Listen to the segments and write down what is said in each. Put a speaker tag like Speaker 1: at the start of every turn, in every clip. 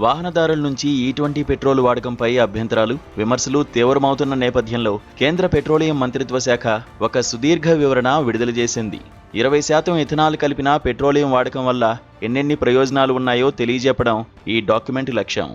Speaker 1: వాహనదారుల నుంచి E20 petrol వాడకంపై అభ్యంతరాలు, విమర్శలు తీవ్రమవుతున్న నేపథ్యంలో కేంద్ర పెట్రోలియం మంత్రిత్వ శాఖ ఒక సుదీర్ఘ వివరణ విడుదల చేసింది. 20% ఇథనాల్ కలిపిన పెట్రోలియం వాడకం వల్ల ఎన్నెన్ని ప్రయోజనాలు ఉన్నాయో తెలియజెప్పడం ఈ డాక్యుమెంట్ లక్ష్యం.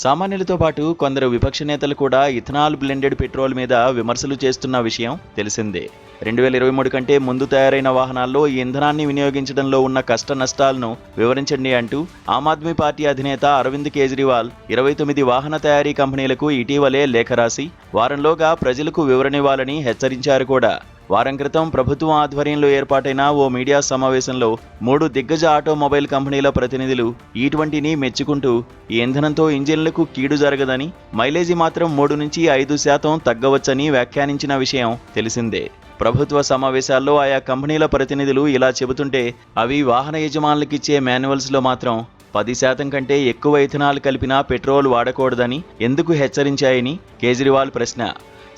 Speaker 1: సామాన్యులతో పాటు కొందరు విపక్ష నేతలు కూడా ఇథనాల్ బ్లెండెడ్ పెట్రోల్ మీద విమర్శలు చేస్తున్న విషయం తెలిసిందే. 2023 కంటే ముందు తయారైన వాహనాల్లో ఈ ఇంధనాన్ని వినియోగించడంలో ఉన్న కష్ట నష్టాలను వివరించండి అంటూ ఆమ్ ఆద్మీ పార్టీ అధినేత అరవింద్ కేజ్రీవాల్ 29 వాహన తయారీ కంపెనీలకు ఇటీవలే లేఖ రాసి వారంలోగా ప్రజలకు వివరణివ్వాలని హెచ్చరించారు కూడా. వారం క్రితం ప్రభుత్వం ఆధ్వర్యంలో ఏర్పాటైన ఓ మీడియా సమావేశంలో 3 దిగ్గజ ఆటోమొబైల్ కంపెనీల ప్రతినిధులు E20ని మెచ్చుకుంటూ ఈ ఇంధనంతో ఇంజిన్లకు కీడు జరగదని, మైలేజీ మాత్రం 3 నుంచి 5% తగ్గవచ్చని వ్యాఖ్యానించిన విషయం తెలిసిందే. ప్రభుత్వ సమావేశాల్లో ఆయా కంపెనీల ప్రతినిధులు ఇలా చెబుతుంటే అవి వాహన యజమానులకిచ్చే మాన్యువల్స్లో మాత్రం 10% కంటే ఎక్కువ ఇథనాల్ కలిపిన పెట్రోల్ వాడకూడదని ఎందుకు హెచ్చరించాయని కేజ్రీవాల్ ప్రశ్న.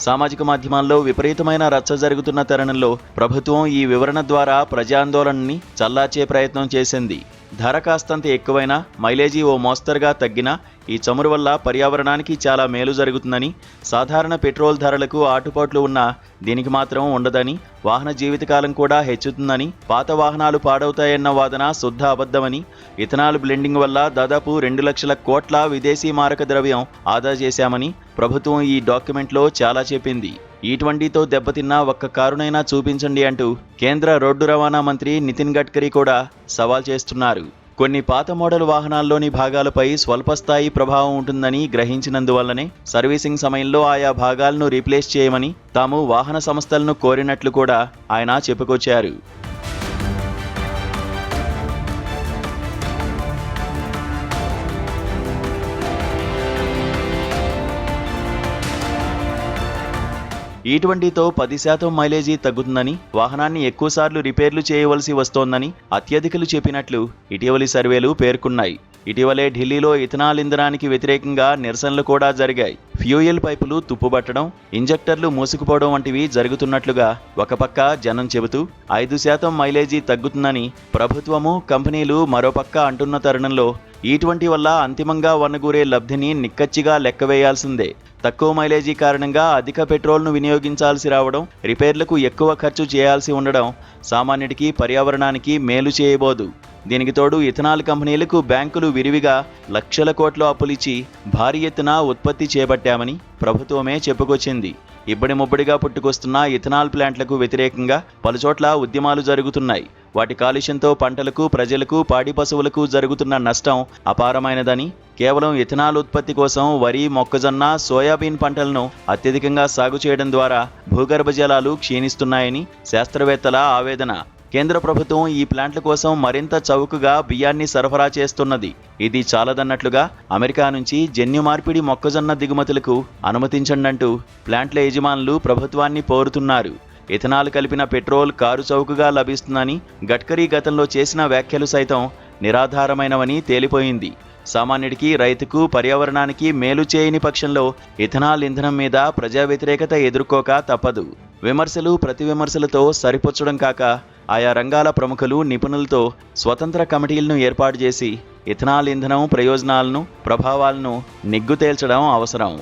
Speaker 1: సామాజిక మాధ్యమాల్లో విపరీతమైన రచ్చ జరుగుతున్న తరుణంలో ప్రభుత్వం ఈ వివరణ ద్వారా ప్రజాందోళనని చల్లార్చే ప్రయత్నం చేసింది. ధర కాస్తంత ఎక్కువైనా, మైలేజీ ఓ మోస్తరుగా తగ్గినా ఈ చమురు వల్ల పర్యావరణానికి చాలా మేలు జరుగుతుందని, సాధారణ పెట్రోల్ ధరలకు ఆటుపోట్లు ఉన్నా దీనికి మాత్రం ఉండదని, వాహన జీవితకాలం కూడా హెచ్చుతుందని, పాత వాహనాలు పాడవుతాయన్న వాదన శుద్ధ అబద్ధమని, ఇథనాల్ బ్లెండింగ్ వల్ల దాదాపు 2 లక్షల కోట్ల విదేశీ మారక ద్రవ్యం ఆదా చేశామని ప్రభుత్వం ఈ డాక్యుమెంట్లో చాలా చెప్పింది. E20తో దెబ్బతిన్న ఒక్క కారునైనా చూపించండి అంటూ కేంద్ర రోడ్డు రవాణా మంత్రి నితిన్ గడ్కరీ కూడా సవాల్ చేస్తున్నారు. కొన్ని పాత మోడల్ వాహనాల్లోని భాగాలపై స్వల్పస్థాయి ప్రభావం ఉంటుందని గ్రహించినందువల్లనే సర్వీసింగ్ సమయంలో ఆయా భాగాలను రీప్లేస్ చేయమని తాము వాహన సంస్థలను కోరినట్లు కూడా ఆయన చెప్పుకొచ్చారు. E20తో 10% మైలేజీ తగ్గుతుందని, వాహనాన్ని ఎక్కువసార్లు రిపేర్లు చేయవలసి వస్తోందని అత్యధికులు చెప్పినట్లు ఇటీవలి సర్వేలు పేర్కొన్నాయి. ఇటీవలే ఢిల్లీలో ఇథనాల్ ఇంధనానికి వ్యతిరేకంగా నిరసనలు కూడా జరిగాయి. ఫ్యూయల్ పైపులు తుప్పుబట్టడం, ఇంజెక్టర్లు మూసుకుపోవడం వంటివి జరుగుతున్నట్లుగా ఒక పక్క జనం చెబుతూ 5% మైలేజీ తగ్గుతుందని ప్రభుత్వము, కంపెనీలు మరోపక్క అంటున్న తరుణంలో E20 వల్ల అంతిమంగా వనగూరే లబ్ధిని నిక్కచ్చిగా లెక్కవేయాల్సిందే. తక్కువ మైలేజీ కారణంగా అధిక పెట్రోల్ను వినియోగించాల్సి రావడం, రిపేర్లకు ఎక్కువ ఖర్చు చేయాల్సి ఉండడం సామాన్యుడికి, పర్యావరణానికి మేలు చేయబోదు. దీనికి తోడు ఇథనాల్ కంపెనీలకు బ్యాంకులు విరివిగా లక్షల కోట్ల అప్పులిచ్చి భారీ ఎత్తున ఉత్పత్తి చేపట్టామని ప్రభుత్వమే చెప్పుకొచ్చింది. ఇబ్బడి ముబ్బడిగా పుట్టుకొస్తున్న ఇథనాల్ ప్లాంట్లకు వ్యతిరేకంగా పలుచోట్ల ఉద్యమాలు జరుగుతున్నాయి. వాటి కాలుష్యంతో పంటలకు, ప్రజలకు, పాడి పశువులకు జరుగుతున్న నష్టం అపారమైనదని, కేవలం ఇథనాల్ ఉత్పత్తి కోసం వరి, మొక్కజొన్న, సోయాబీన్ పంటలను అత్యధికంగా సాగు చేయడం ద్వారా భూగర్భ జలాలు క్షీణిస్తున్నాయని శాస్త్రవేత్తల ఆవేదన. కేంద్ర ప్రభుత్వం ఈ ప్లాంట్ల కోసం మరింత చౌకగా బియ్యాన్ని సరఫరా చేస్తున్నది. ఇది చాలదన్నట్లుగా అమెరికా నుంచి జన్యు మార్పిడి మొక్కజొన్న దిగుమతులకు అనుమతించండంటూ ప్లాంట్ల యజమానులు ప్రభుత్వాన్ని కోరుతున్నారు. ఇథనాల్ కలిపిన పెట్రోల్ కారు చౌకగా లభిస్తుందని గడ్కరీ గతంలో చేసిన వ్యాఖ్యలు సైతం నిరాధారమైనవని తేలిపోయింది. సామాన్యుడికి, రైతుకు, పర్యావరణానికి మేలు చేయని పక్షంలో ఇథనాల్ ఇంధనం మీద ప్రజా వ్యతిరేకత ఎదుర్కోక తప్పదు. విమర్శలు, ప్రతి విమర్శలతో సరిపుచ్చడం కాక ఆయా రంగాల ప్రముఖులు, నిపుణులతో స్వతంత్ర కమిటీలను ఏర్పాటు చేసి ఇథనాల్ ఇంధనం ప్రయోజనాలను, ప్రభావాలను నిగ్గు తేల్చడం అవసరం.